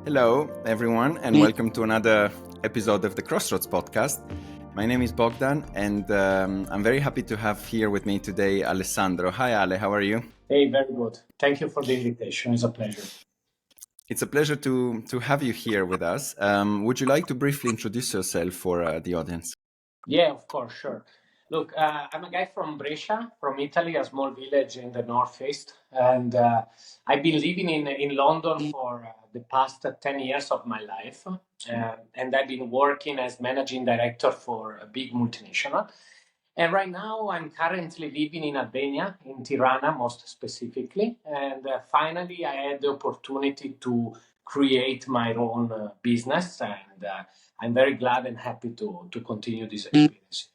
Hello, everyone, and welcome to another episode of the Crossroads podcast. My name is Bogdan, and I'm very happy to have here with me today Alessandro. Hi, Ale, how are you? Hey, very good. Thank you for the invitation. It's a pleasure. It's a pleasure to have you here with us. Would you like to briefly introduce yourself for the audience? Yeah, of course, sure. Look, I'm a guy from Brescia, from Italy, a small village in the northeast, and I've been living in London for the past 10 years of my life, and I've been working as managing director for a big multinational. And right now, I'm currently living in Albania, in Tirana, most specifically. And finally, I had the opportunity to create my own business, and I'm very glad and happy to continue this experience.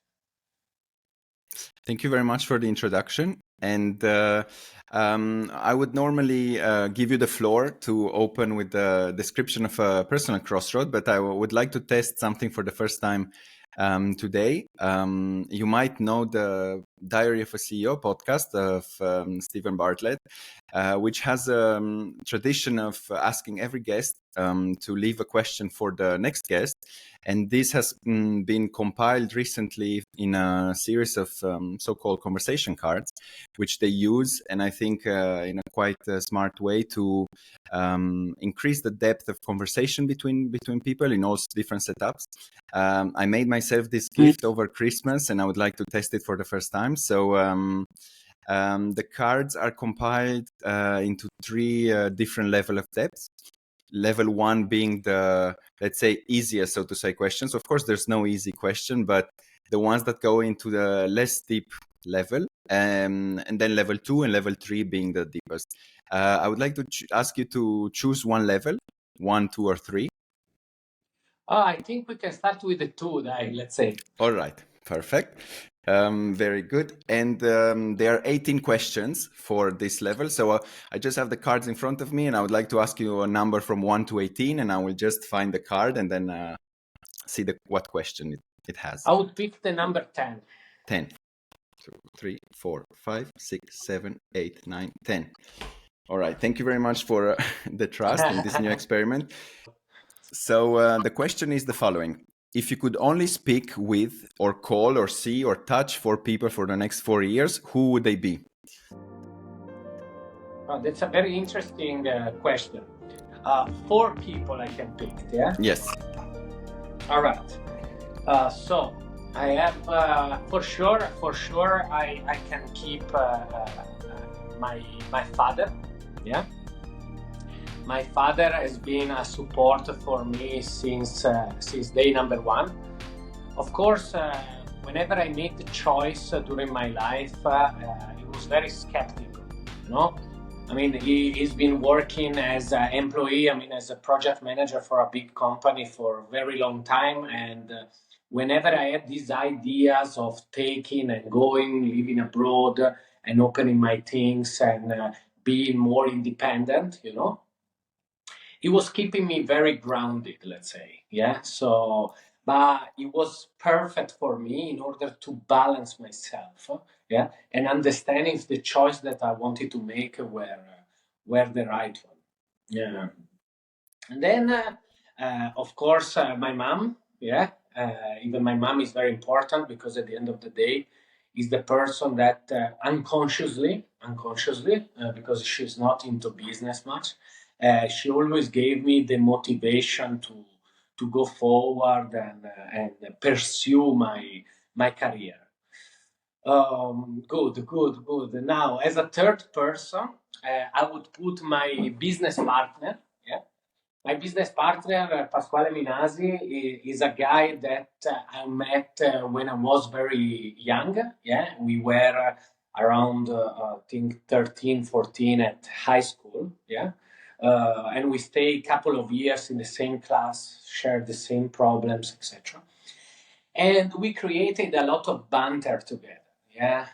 Thank you very much for the introduction. And I would normally give you the floor to open with the description of a personal crossroad, but I would like to test something for the first time today. You might know the Diary of a CEO podcast of Stephen Bartlett, which has a tradition of asking every guest to leave a question for the next guest. And this has been compiled recently in a series of so-called conversation cards, which they use, and I think in a quite smart way to increase the depth of conversation between people in all different setups. I made myself this gift over Christmas, and I would like to test it for the first time. So the cards are compiled into three different level of depth. Level one being the, let's say, easier, so to say, questions. Of course, there's no easy question, but the ones that go into the less deep level, and then level two and level three being the deepest. I would like to ask you to choose one level, 1, 2, or 3. I think we can start with the two, let's say. All right, perfect. Very good. And there are 18 questions for this level. So I just have the cards in front of me, and I would like to ask you a number from 1 to 18, and I will just find the card and then see what question it has. I would pick the number 10. 10. 2, 3, 4, 5, 6, 7, 8, 9, 10. All right. Thank you very much for the trust in this new experiment. So the question is the following. If you could only speak with or call or see or touch 4 people for the next 4 years, who would they be? That's a very interesting question. 4 people I can pick, yeah? Yes. All right. So I have for sure I can keep my father. Yeah. My father has been a support for me since day number 1. Of course, whenever I made the choice during my life, he was very skeptical. You know, I mean, he's been working as an employee. I mean, as a project manager for a big company for a very long time, and whenever I had these ideas of taking and going, living abroad, and opening my things and being more independent, you know, it was keeping me very grounded, let's say. Yeah. So, but it was perfect for me in order to balance myself. Yeah. And understanding if the choice that I wanted to make were the right one. Yeah. And then, of course, my mom. Yeah. Even my mom is very important because at the end of the day, is the person that unconsciously, because she's not into business much, she always gave me the motivation to go forward and pursue my career. Good. Now, as a third person, I would put my business partner. Yeah, my business partner, Pasquale Minasi, is a guy that I met when I was very young. Yeah, we were around, I think, 13, 14 at high school. Yeah. And we stayed a couple of years in the same class, shared the same problems, etc. And we created a lot of banter together. Yeah,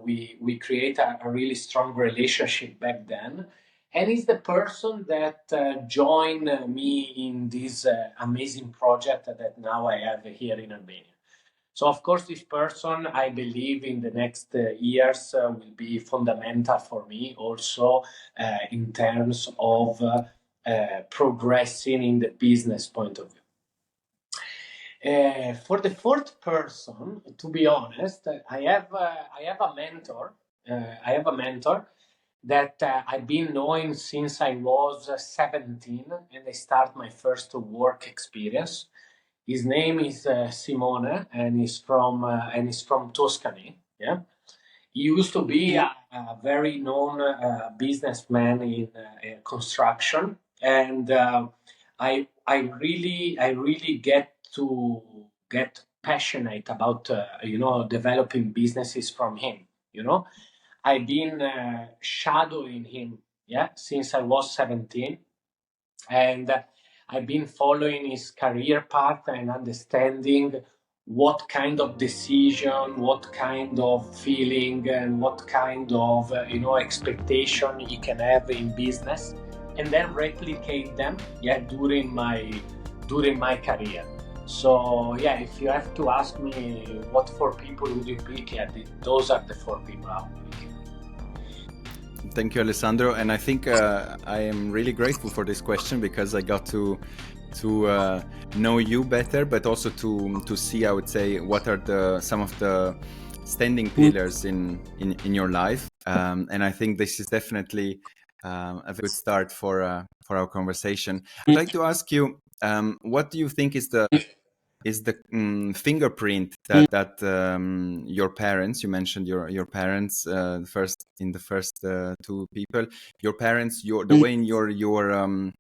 we create a really strong relationship back then, and he's the person that joined me in this amazing project that now I have here in Albania. So, of course, this person, I believe, in the next years will be fundamental for me also in terms of progressing in the business point of view. For the fourth person, to be honest, I have a mentor. I have a mentor that I've been knowing since I was 17, and I start my first work experience. His name is Simone, and he's from Tuscany. Yeah, he used to be a very known businessman in construction, and I really get passionate about developing businesses from him. I've been shadowing him, yeah, since I was 17, and I've been following his career path and understanding what kind of decision, what kind of feeling, and what kind of expectation he can have in business, and then replicate them, yeah, during my career. So yeah, if you have to ask me what four people would you pick, yeah, those are the four people I would pick. Thank you, Alessandro. And I think I am really grateful for this question because I got to know you better, but also to see, I would say, what are some of the standing pillars in your life. And I think this is definitely a good start for our conversation. I'd like to ask you, what do you think is the fingerprint that your parents, you mentioned your parents first in the first two people, your parents, the way you're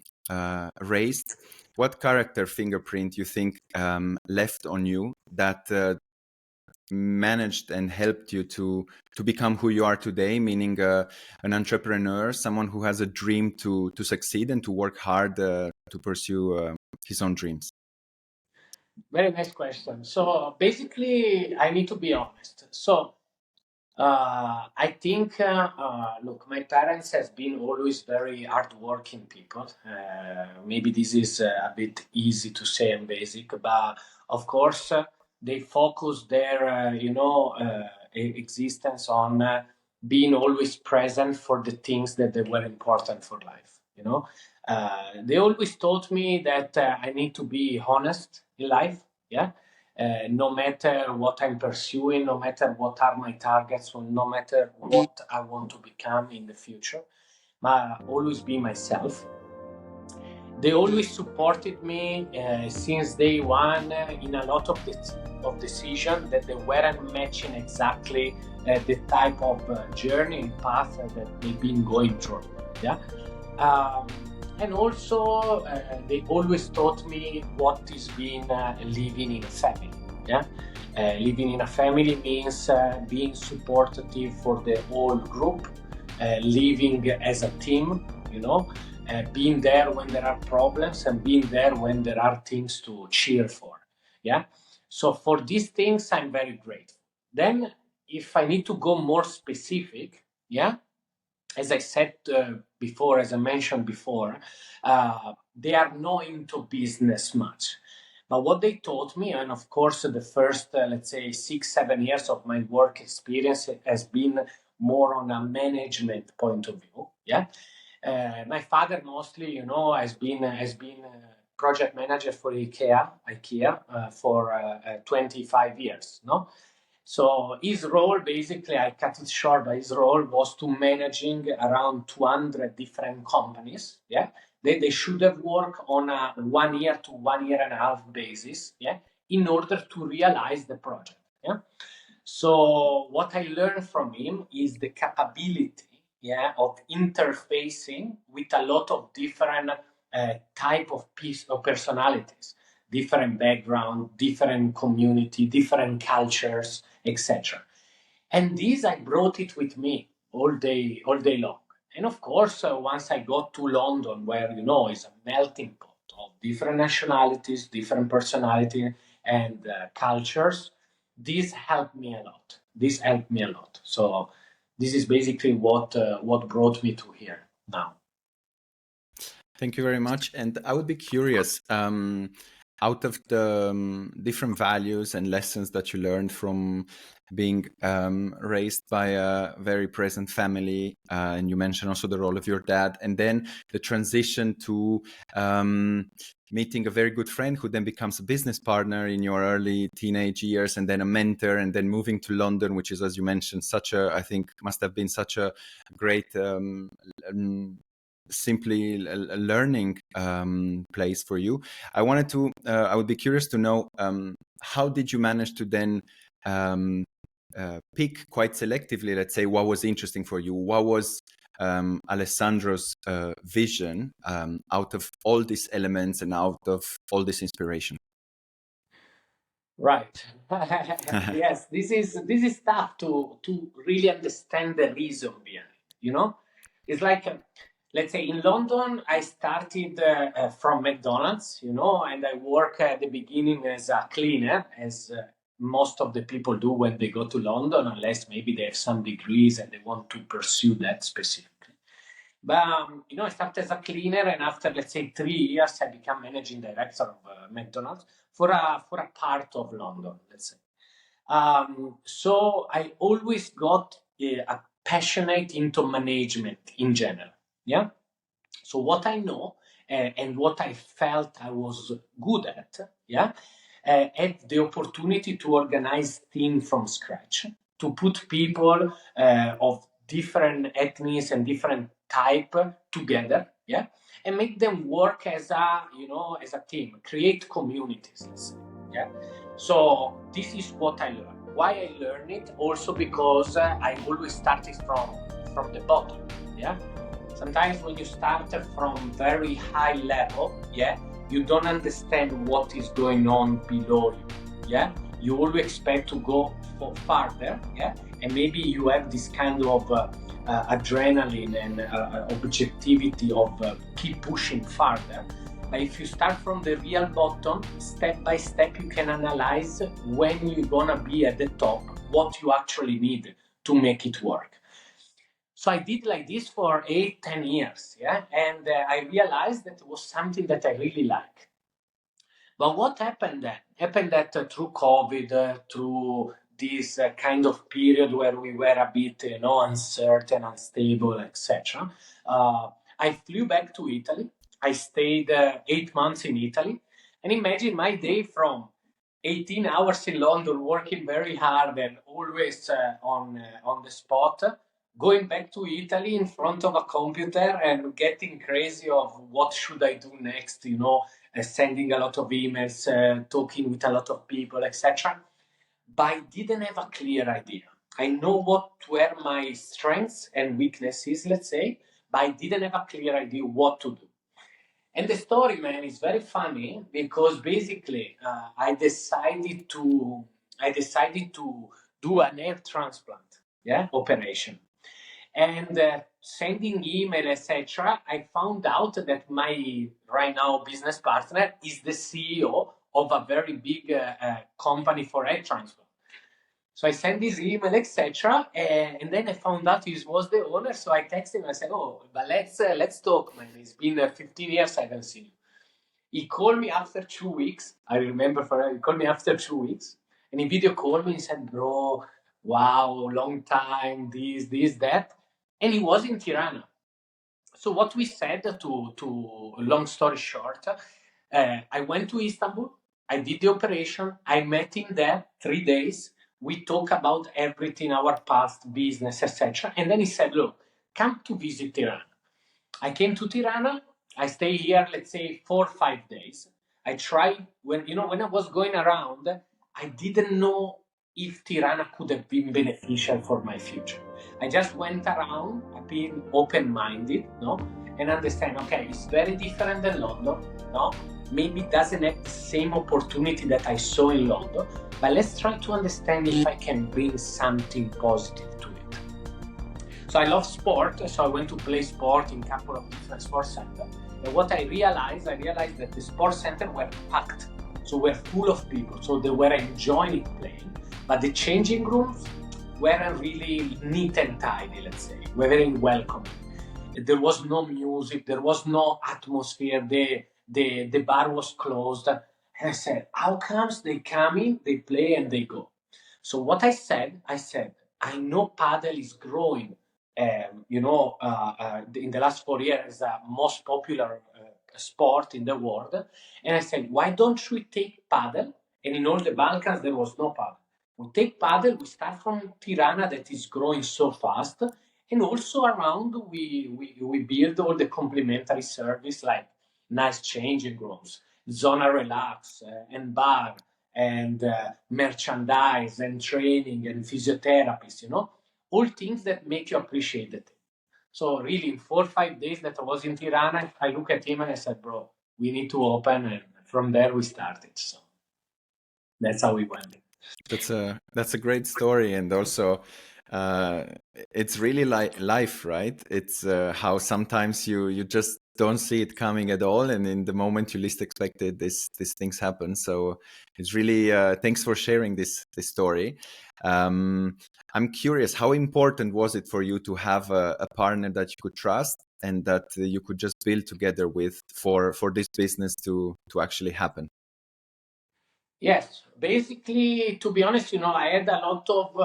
raised, what character fingerprint you think left on you that managed and helped you to become who you are today, meaning an entrepreneur, someone who has a dream to succeed and to work hard to pursue his own dreams? Very nice question. So basically, I need to be honest. So I think, look, my parents has been always very hardworking people. Maybe this is a bit easy to say and basic, but of course they focus their, existence on being always present for the things that they were important for life. They always taught me that I need to be honest in life. Yeah. No matter what I'm pursuing, no matter what are my targets, or no matter what I want to become in the future, but always be myself. They always supported me since day one in a lot of decisions that they weren't matching exactly the type of journey and path that they've been going through. Yeah. And also, they always taught me what is being living in a family. Yeah, living in a family means being supportive for the whole group, living as a team. Being there when there are problems and being there when there are things to cheer for. Yeah. So for these things, I'm very grateful. Then, if I need to go more specific, yeah, as I said before, as I mentioned before, they are not into business much. But what they taught me, and of course, the first, let's say, 6-7 years of my work experience has been more on a management point of view. Yeah, my father mostly, has been project manager for IKEA for 25 years. No. So his role, basically, I cut it short, but his role was to managing around 200 different companies. Yeah, they should have worked on a 1 year to 1.5 year basis. Yeah, in order to realize the project. Yeah. So what I learned from him is the capability, yeah, of interfacing with a lot of different type of personalities, different background, different community, different cultures, etc. And this, I brought it with me all day long. And of course, once I got to London, where is a melting pot of different nationalities, different personality, and cultures, this helped me a lot. So this is basically what brought me to here now. Thank you very much. And I would be curious, out of the different values and lessons that you learned from being raised by a very present family, and you mentioned also the role of your dad, and then the transition to meeting a very good friend who then becomes a business partner in your early teenage years, and then a mentor, and then moving to London, which is, as you mentioned, I think must have been such a great simply a learning place for you. I would be curious to know, how did you manage to then pick quite selectively, let's say, what was interesting for you? What was Alessandro's vision out of all these elements and out of all this inspiration? Right. Yes, this is tough to really understand the reason behind it. It's like, let's say in London, I started from McDonald's, and I work at the beginning as a cleaner, as most of the people do when they go to London, unless maybe they have some degrees and they want to pursue that specifically. But I started as a cleaner, and after, let's say, 3 years, I became managing director of McDonald's for a part of London, let's say. So I always got a passionate into management in general. Yeah. So what I know and what I felt I was good at, yeah, had the opportunity to organize teams from scratch, to put people of different ethnies and different type together, yeah, and make them work as a team, create communities, let's say, yeah. So this is what I learned. Why I learned it? Also because I always started from the bottom, yeah. Sometimes when you start from very high level, yeah, you don't understand what is going on below you, yeah. You always expect to go farther, yeah, and maybe you have this kind of adrenaline and objectivity of keep pushing farther. But if you start from the real bottom, step by step, you can analyze when you're gonna be at the top, what you actually need to make it work. So I did like this for 8-10 years, yeah, and I realized that it was something that I really like. But what happened then? Happened that through COVID, through this kind of period where we were a bit, uncertain, unstable, etc. I flew back to Italy. I stayed 8 months in Italy, and imagine my day from 18 hours in London, working very hard and always on the spot, going back to Italy in front of a computer and getting crazy of what should I do next, sending a lot of emails, talking with a lot of people, etc. But I didn't have a clear idea. I know what were my strengths and weaknesses, let's say, but I didn't have a clear idea what to do. And the story, man, is very funny because basically I decided to do an hair transplant, yeah, operation. And sending email, etc., I found out that my right now business partner is the CEO of a very big company for hair transplant. So I sent this email, etc., and then I found out he was the owner. So I texted him. I said, "Oh, but let's talk, man. It's been 15 years I haven't seen you." He called me after 2 weeks. I remember he called me after 2 weeks, and he video called me and said, "Bro, wow, long time. This, that," and he was in Tirana. So what we said, to long story short, I went to Istanbul. I did the operation. I met him there 3 days. We talk about everything, our past, business, etc. And then he said, "Look, come to visit Tirana." I came to Tirana. I stay here, let's say 4 or 5 days. I tried when I was going around, I didn't know if Tirana could have been beneficial for my future. I just went around, being open-minded, no, and understand. Okay, it's very different than London, no. Maybe it doesn't have the same opportunity that I saw in London, but let's try to understand if I can bring something positive to it. So I love sport, so I went to play sport in a couple of different sports centers. And what I realized that the sports centers were packed, so were full of people, so they were enjoying playing, but the changing rooms weren't really neat and tidy, let's say, were very welcoming. There was no music, there was no atmosphere, the bar was closed. And I said, how comes they come in, they play and they go? So what I said, I know padel is growing. In the last 4 years, the most popular sport in the world. And I said, why don't we take padel? And in all the Balkans, there was no padel. We take padel. We start from Tirana, that is growing so fast, and also around we build all the complementary service like nice changing rooms, zona relax, and bar, and merchandise and training and physiotherapists, all things that make you appreciate the thing. So really, in 4 or 5 days that I was in Tirana, I look at him and I said, bro, we need to open. And from there we started. So that's how we went. That's a great story, and also uh, it's really like life, right? It's how sometimes you just don't see it coming at all, and in the moment you least expect it, these things happen. So it's really thanks for sharing this story. I'm curious, how important was it for you to have a partner that you could trust and that you could just build together with for this business to actually happen? Yes, basically, to be honest, I had a lot of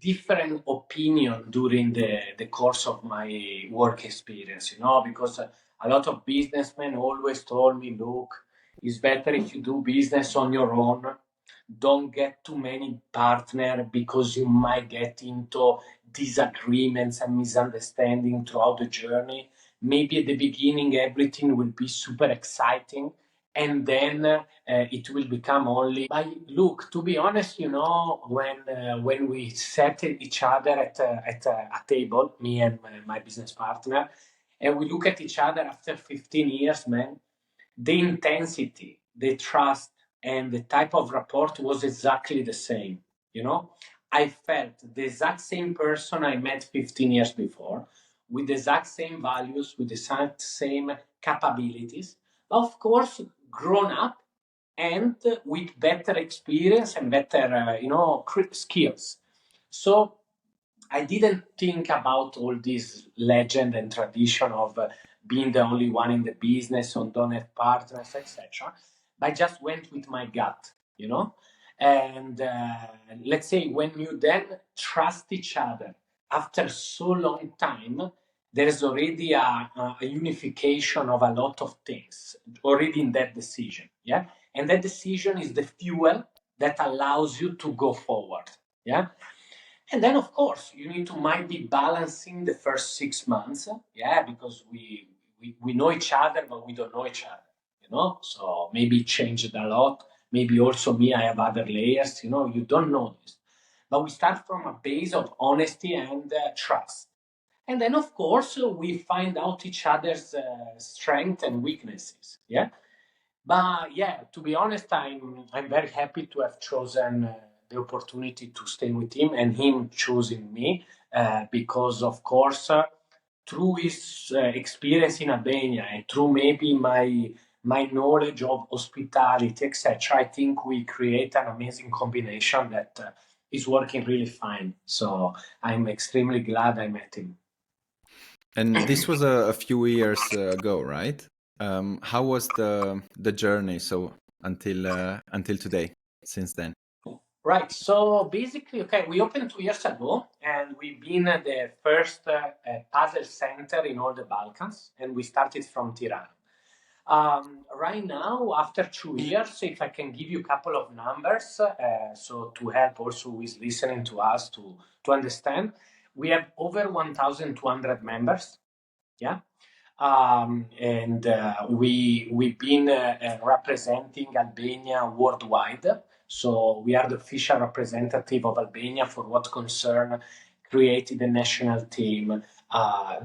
different opinion during the course of my work experience, because a lot of businessmen always told me, look, it's better if you do business on your own. Don't get too many partners because you might get into disagreements and misunderstanding throughout the journey. Maybe at the beginning, everything will be super exciting, and then it will become only. But look, to be honest, when we sat each other at a table, me and my business partner, and we look at each other after 15 years, man, the intensity, the trust, and the type of rapport was exactly the same. I felt the exact same person I met 15 years before, with the exact same values, with the exact same capabilities, of course, grown up and with better experience and better, skills. So I didn't think about all this legend and tradition of being the only one in the business or don't have partners, etc. But I just went with my gut. And let's say when you then trust each other after so long time, there's already a unification of a lot of things already in that decision. Yeah. And that decision is the fuel that allows you to go forward. Yeah. And then, of course, you need to might be balancing the first 6 months, yeah, because we know each other, but we don't know each other. So maybe it changed a lot. Maybe also me, I have other layers. You don't know this, but we start from a base of honesty and trust, and then, of course, we find out each other's strengths and weaknesses. Yeah. But yeah, to be honest, I'm very happy to have chosen the opportunity to stay with him and him choosing me because, of course, through his experience in Albania and through maybe my knowledge of hospitality, etc., I think we create an amazing combination that is working really fine. So I'm extremely glad I met him. And this was a few years ago, right? How was the journey so until today, since then? Right. So basically, okay, we opened 2 years ago, and we've been the first puzzle center in all the Balkans, and we started from Tirana. Right now, after 2 years, if I can give you a couple of numbers, so to help also who is listening to us to understand, we have over 1,200 members. Yeah. And we've been representing Albania worldwide. So we are the official representative of Albania for what concern creating the national team,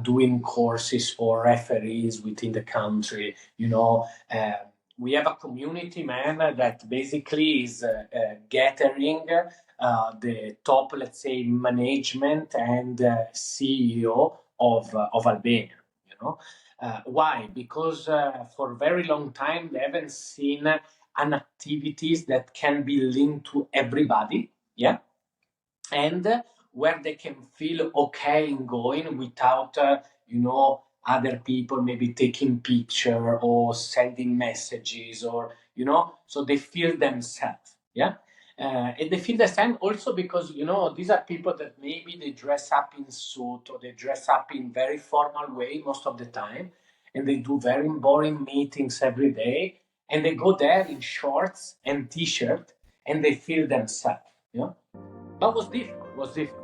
doing courses for referees within the country. We have a community, man, that basically is gathering the top, let's say, management and CEO of Albania. Why? Because for a very long time they haven't seen an activities that can be linked to everybody, yeah, and where they can feel okay in going without, other people maybe taking picture or sending messages or so they feel themselves. Yeah. And they feel the same also because, these are people that maybe they dress up in suit or they dress up in very formal way most of the time, and they do very boring meetings every day, and they go there in shorts and t-shirt, and they feel themselves. But was difficult.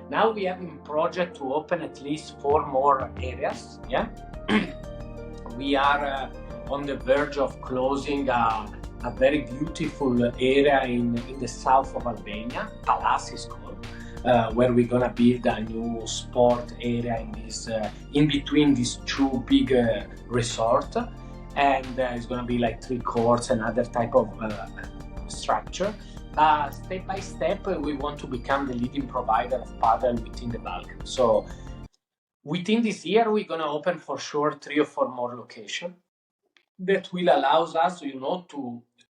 Now we have in project to open at least 4 more areas. Yeah. We are on the verge of closing a very beautiful area in the south of Albania. Palas is called, where we're gonna build a new sport area in between these two big resorts, and it's gonna be like 3 courts and other type of structure. Step by step, we want to become the leading provider of paddle within the Balkans. So within this year, we're gonna open for sure 3 or 4 more locations that will allow us,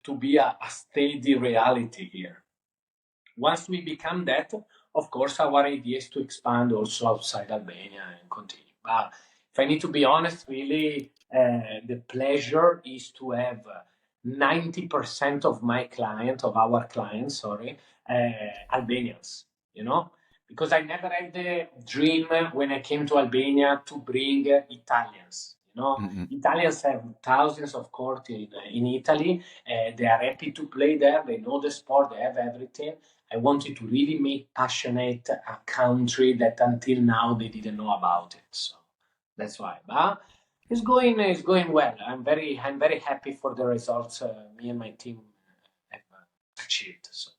to be a steady reality here. Once we become that, of course, our idea is to expand also outside Albania and continue. But if I need to be honest, really, the pleasure is to have 90% of our clients, Albanians, because I never had the dream when I came to Albania to bring Italians. Italians have thousands of courts in Italy. They are happy to play there. They know the sport. They have everything. I wanted to really make passionate a country that until now they didn't know about it. So that's why. But it's going well. I'm very happy for the results me and my team have achieved. So.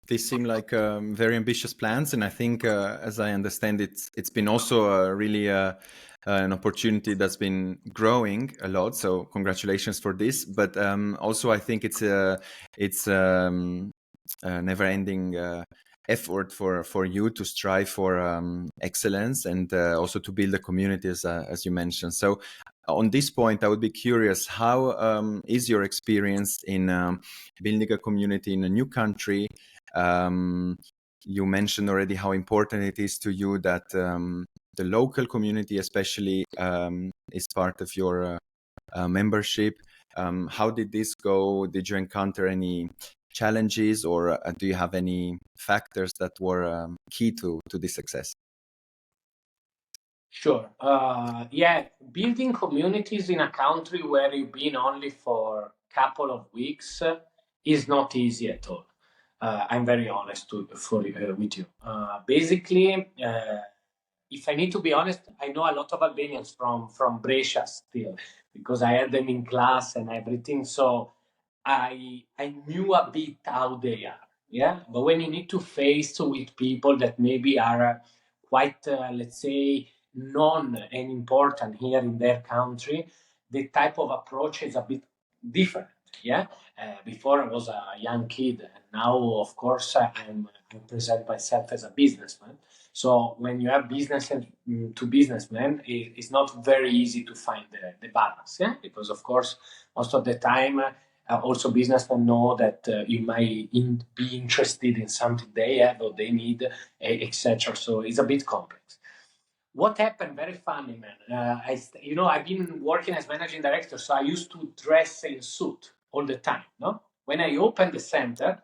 These seem like very ambitious plans, and I think, as I understand it, it's been also really an opportunity that's been growing a lot. So congratulations for this. But also, I think it's a never-ending effort for you to strive for excellence and also to build a community, as you mentioned. So on this point, I would be curious, how is your experience in building a community in a new country? You mentioned already how important it is to you that the local community especially is part of your membership. How did this go? Did you encounter any challenges, or do you have any factors that were key to this success? Sure. Yeah, building communities in a country where you've been only for a couple of weeks is not easy at all. I'm very honest with you. Basically, if I need to be honest, I know a lot of Albanians from Brescia still because I had them in class and everything. So I knew a bit how they are. Yeah, but when you need to face with people that maybe are quite, let's say, known and important here in their country, the type of approach is a bit different. Yeah. Before I was a young kid, and now, of course, I present myself as a businessman. So when you have business to businessmen, it's not very easy to find the balance. Yeah, because of course, most of the time, also businessmen know that you might be interested in something they have or they need, etc. So it's a bit complex. What happened? Very funny, man. I've been working as managing director, so I used to dress in suit all the time. No, when I opened the center,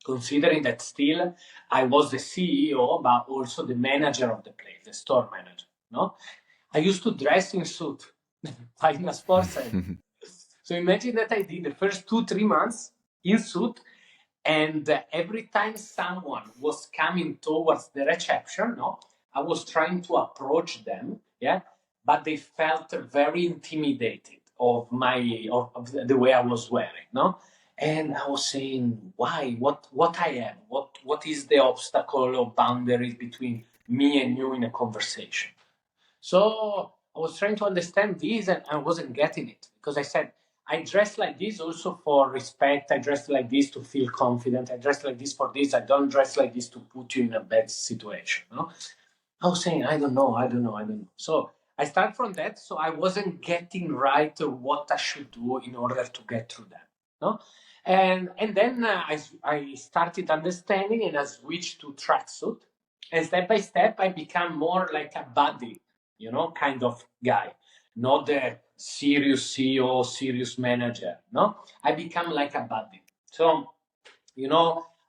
considering that still I was the CEO, but also the manager of the place, the store manager. No, I used to dress in suit, like in a sports center. So imagine that I did the first 2-3 months in suit, and every time someone was coming towards the reception, no, I was trying to approach them, yeah, but they felt very intimidated of the way I was wearing, no, and I was saying, why? What I am? What is the obstacle or boundary between me and you in a conversation? So I was trying to understand this, and I wasn't getting it because I said, I dress like this also for respect. I dress like this to feel confident. I dress like this for this. I don't dress like this to put you in a bad situation. No? I was saying, I don't know. So I start from that. So I wasn't getting right what I should do in order to get through that. No? And then I started understanding, and I switched to tracksuit. And step by step, I become more like a buddy, kind of guy, not the serious CEO, serious manager. No, I become like a buddy. So,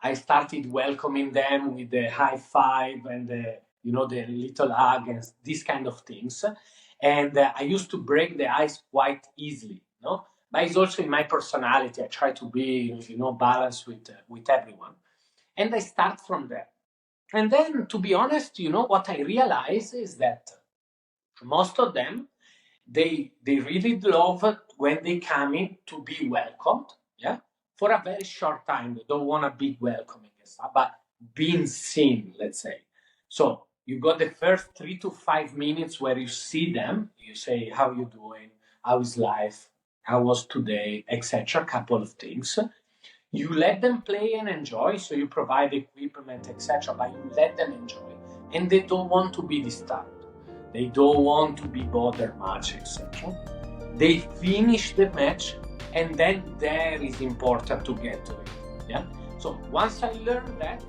I started welcoming them with the high five and the little hug and these kind of things. And I used to break the ice quite easily, But it's also in my personality. I try to be, balanced with everyone. And I start from there. And then, to be honest, what I realize is that most of them, they really love it when they come in to be welcomed, yeah, for a very short time. They don't want a big welcoming and stuff, but being seen, let's say. So you got the first 3 to 5 minutes where you see them, you say, how you doing, how is life, how was today, etc., couple of things. You let them play and enjoy, so you provide equipment, etc., but you let them enjoy, and they don't want to be disturbed. They don't want to be bothered much, etc. They finish the match, and then there is important to get to it. Yeah. So once I learned that,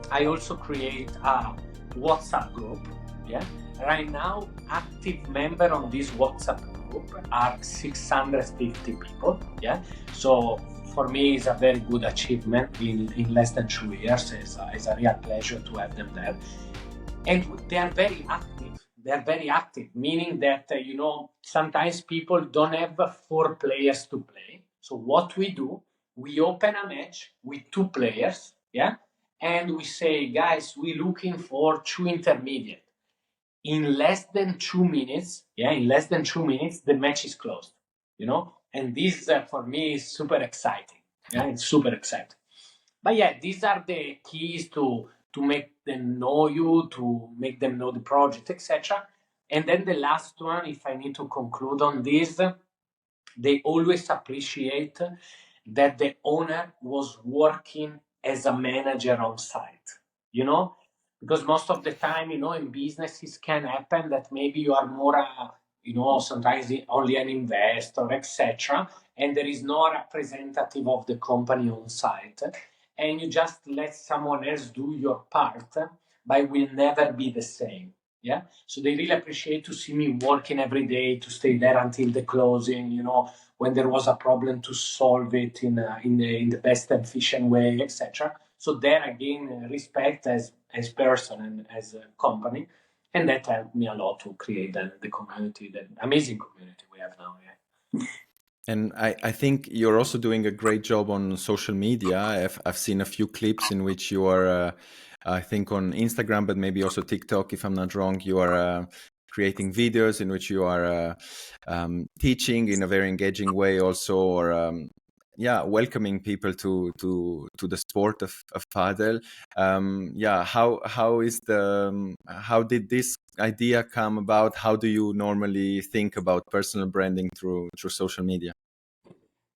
I also create a WhatsApp group. Yeah. Right now, active member on this WhatsApp group are 650 people. Yeah. So for me, it's a very good achievement in less than 2 years. It's a real pleasure to have them there. And they are very active. They're very active, meaning that, sometimes people don't have 4 players to play. So what we do, we open a match with 2 players, yeah? And we say, guys, we're looking for 2 intermediate. In less than 2 minutes, the match is closed, And this, for me, is super exciting. Yeah, it's super exciting. But yeah, these are the keys to make them know you, to make them know the project, etc. And then the last one, if I need to conclude on this, they always appreciate that the owner was working as a manager on site, because most of the time, in businesses can happen that maybe you are more, sometimes only an investor, etc., and there is no representative of the company on site, and you just let someone else do your part, but it will never be the same. Yeah. So they really appreciate to see me working every day to stay there until the closing, when there was a problem to solve it in the best efficient way, etc. So there again, respect as person and as a company, and that helped me a lot to create the community, the amazing community we have now. Yeah. And I think you're also doing a great job on social media. I've seen a few clips in which you are, I think on Instagram, but maybe also TikTok, if I'm not wrong, you are creating videos in which you are teaching in a very engaging way also, or welcoming people to the sport of padel. How did this idea come about? How do you normally think about personal branding through social media?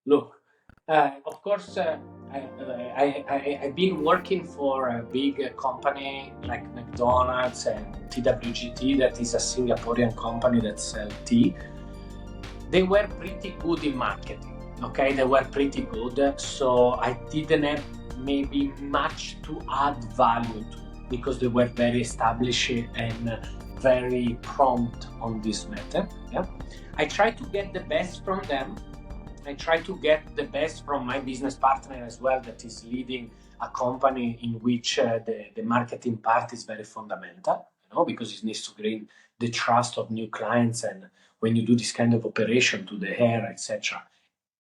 Look, of course, I've been working for a big company like McDonald's and TWGT, that is a Singaporean company that sells tea. They were pretty good in marketing. Okay, they were pretty good. So I didn't have maybe much to add value to, because they were very established and very prompt on this matter. Yeah, I tried to get the best from them. I try to get the best from my business partner as well, that is leading a company in which the marketing part is very fundamental, because it needs to gain the trust of new clients. And when you do this kind of operation to the hair, etc.,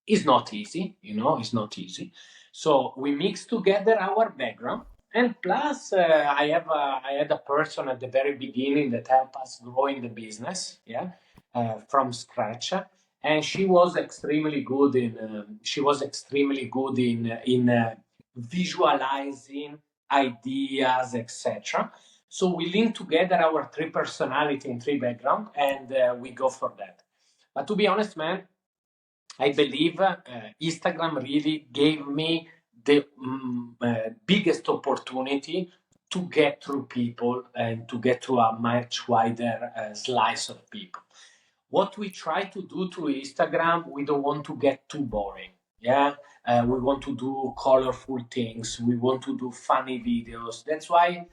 it's not easy, it's not easy. So we mix together our background, and plus I had a person at the very beginning that helped us grow in the business, from scratch. And she was extremely good in visualizing ideas, etc. So we link together our 3 personality and 3 background, and we go for that. But to be honest, man, I believe Instagram really gave me the biggest opportunity to get through people and to get to a much wider slice of people. What we try to do through Instagram, we don't want to get too boring. Yeah, we want to do colorful things. We want to do funny videos. That's why,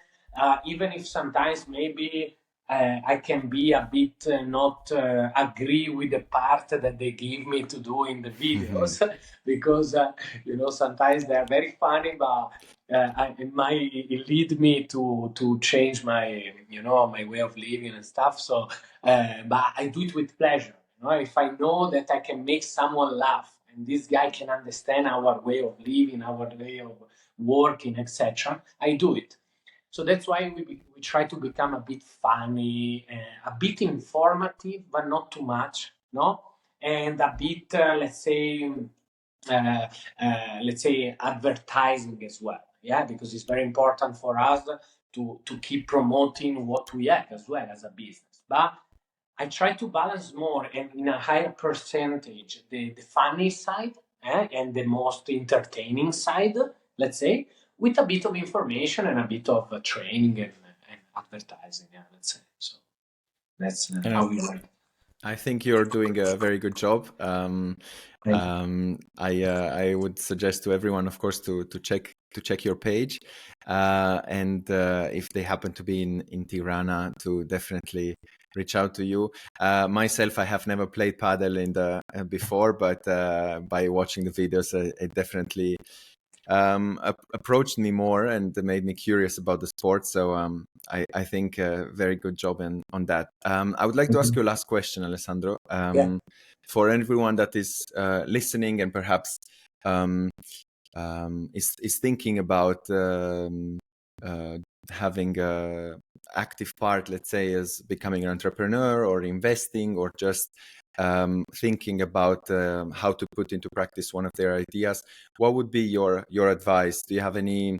even if sometimes maybe I can be a bit not agree with the part that they give me to do in the videos because sometimes they are very funny, but it might lead me to change my my way of living and stuff. So, but I do it with pleasure. If I know that I can make someone laugh and this guy can understand our way of living, our way of working, etc., I do it. So that's why we try to become a bit funny, a bit informative, but not too much, no? And a bit, uh, let's say, advertising as well. Yeah, because it's very important for us to keep promoting what we have as well as a business. But I try to balance more and in a higher percentage the funny side and the most entertaining side, let's say, with a bit of information and a bit of training and advertising. Yeah, let's say. So that's how we work. I think you're doing a very good job. Thank you. I would suggest to everyone, of course, to check your page, and if they happen to be in Tirana, to definitely reach out to you. Myself, I have never played padel in the before, but by watching the videos, it definitely approached me more and made me curious about the sport. So I think a very good job on that. I would like to ask you a last question, Alessandro. Yeah. For everyone that is listening and perhaps is thinking about having a active part, let's say, as becoming an entrepreneur or investing or just thinking about how to put into practice one of their ideas, what would be your advice? Do you have any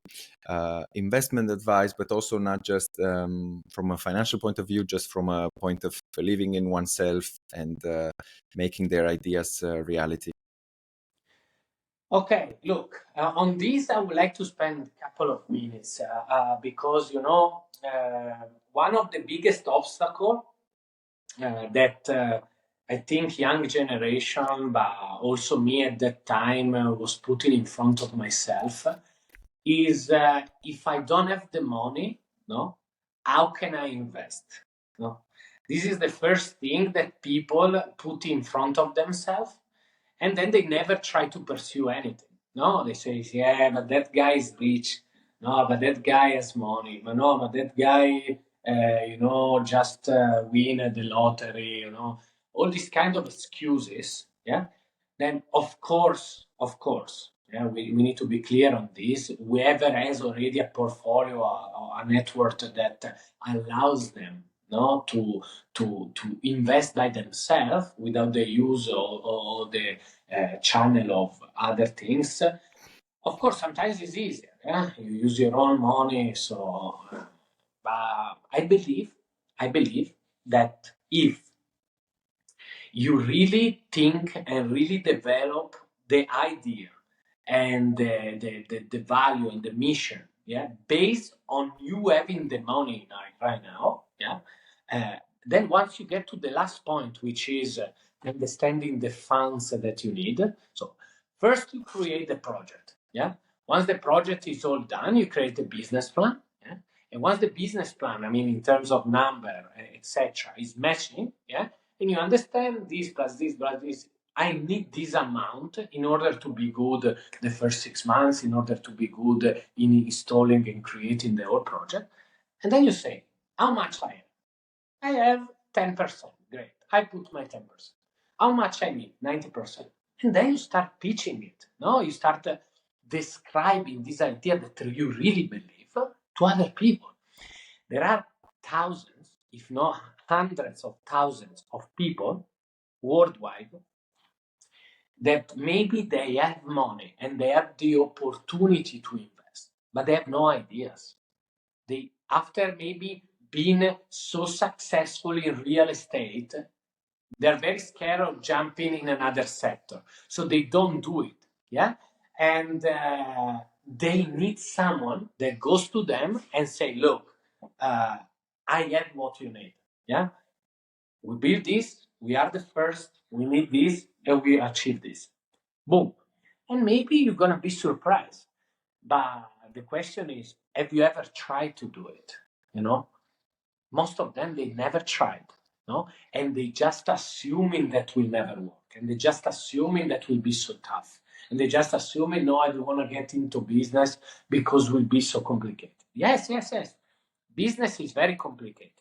investment advice, but also not just from a financial point of view, just from a point of believing in oneself and making their ideas reality? Okay, look, on this, I would like to spend a couple of minutes because, one of the biggest obstacles that I think young generation, but also me at that time, was putting in front of myself is if I don't have the money, no, how can I invest? No, this is the first thing that people put in front of themselves, and then they never try to pursue anything. No, they say, yeah, but that guy is rich. No, but that guy has money. But no, but that guy, just win the lottery. All these kind of excuses. Yeah. Then of course, yeah, we need to be clear on this. Whoever has already a portfolio or a network that allows them no to invest by themselves without the use or the channel of other things. Of course, sometimes it's easier. Yeah? You use your own money. So, but I believe that if you really think and really develop the idea and the value and the mission, yeah, based on you having the money right now, yeah, then once you get to the last point, which is understanding the funds that you need. So first you create the project, yeah. Once the project is all done, you create a business plan, yeah. And once the business plan, I mean, in terms of number, etc., is matching, yeah, and you understand this plus this plus this. I need this amount in order to be good the first 6 months, in order to be good in installing and creating the whole project. And then you say, how much I have? I have 10%. Great. I put my 10%. How much I need? 90%. And then you start pitching it. No, you start describing this idea that you really believe to other people. There are thousands, if not hundreds of thousands of people worldwide that maybe they have money and they have the opportunity to invest, but they have no ideas. They, after maybe being so successful in real estate, they're very scared of jumping in another sector, so they don't do it. Yeah, and they need someone that goes to them and say, "Look, I have what you need. Yeah, we build this. We are the first. We need this, and we achieve this. Boom, and maybe you're gonna be surprised. But the question is, have you ever tried to do it? You know, most of them, they never tried, no? And they just assuming that will never work. And they just assuming that will be so tough. And they just assuming, no, I don't want to get into business because it will be so complicated. Yes. Business is very complicated.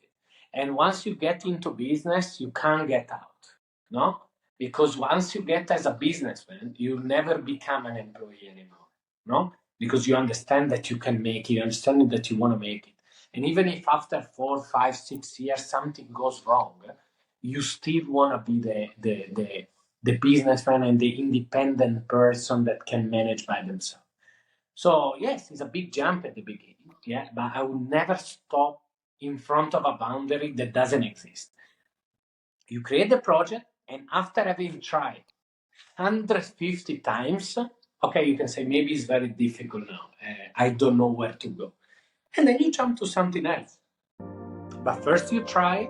And once you get into business, you can't get out, no? Because once you get as a businessman, you never become an employee anymore, no? Because you understand that you can make it, you understand that you want to make it. And even if after 4, 5, 6 years something goes wrong, you still want to be the businessman and the independent person that can manage by themselves. So yes, it's a big jump at the beginning, yeah, but I will never stop in front of a boundary that doesn't exist. You create the project, and after having tried 150 times, okay, you can say maybe it's very difficult now. I don't know where to go. And then you jump to something else. But first you try,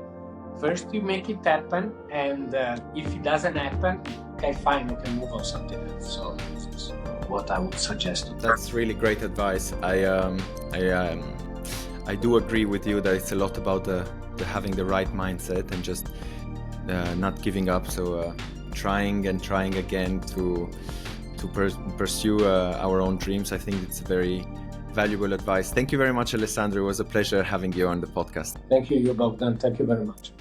first you make it happen, and if it doesn't happen, okay, fine, you can move on something else. So this is what I would suggest. That's really great advice. I do agree with you that it's a lot about the having the right mindset and just not giving up. So trying and trying again to pursue our own dreams. I think it's very valuable advice. Thank you very much, Alessandro. It was a pleasure having you on the podcast. Thank you, Bogdan. Thank you very much.